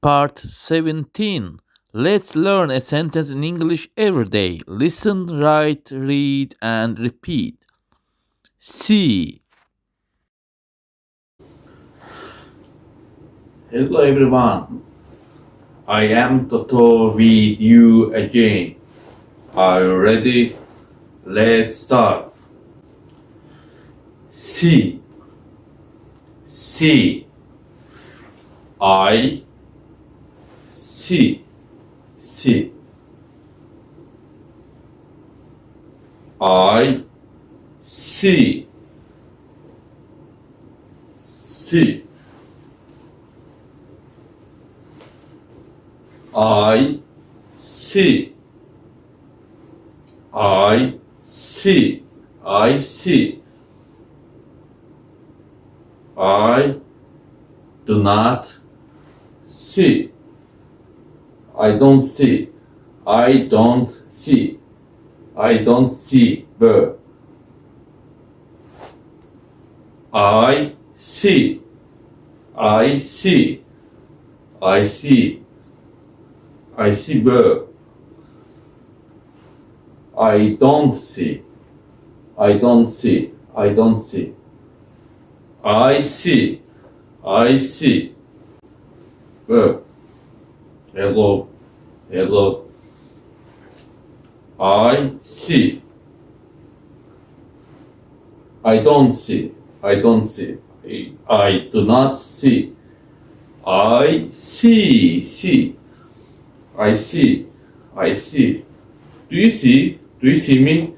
Part 17. Let's learn a sentence in English every day. Listen, write, read, and repeat. See. Hello everyone, I am Toto with you again. Are you ready? Let's start. See, see, I see, see, I see, see, I see, I see, I see. I do not see. I don't see. I don't see. I don't see verb. I see. I see. I see. I see verb. I don't see. I don't see. I don't see. I see. I see. Verb. Hello. Hello. I see. I don't see. I don't see. I do not see. I see. See. I see. I see. Do you see? Do you see me?